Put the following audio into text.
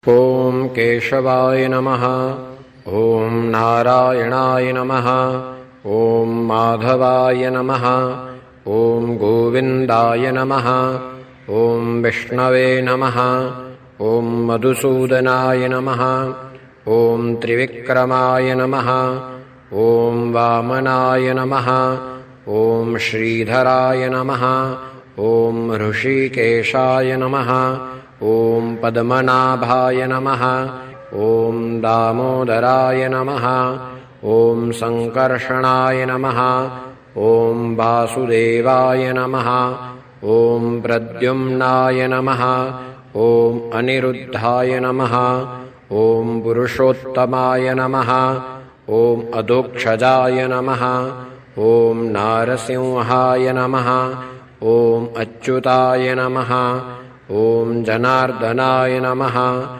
ॐ केशवाय नमः। ॐ नारायणाय नमः। ॐ माधवाय नमः। ॐ गोविन्दाय नमः। ॐ विष्णवे नमः। ॐ मधुसूदनाय नमः। ॐ त्रिविक्रमाय नमः। ॐ वामनाय नमः। ॐ श्रीधराय नमः। ॐ ऋषिकेशाय नमः। ॐ पद्मनाभाय नमः। ॐ दामोदराय नमः। ॐ सङ्कर्षणाय नमः। ॐ वासुदेवाय नमः। ॐ प्रद्युम्नाय नमः। ॐ अनिरुद्धाय नमः। ॐ पुरुषोत्तमाय नमः। ॐ अधोक्षजाय नमः। ॐ नारसिंहाय नमः। ॐ अच्युताय नमः। ॐ जनार्दनाय नमः।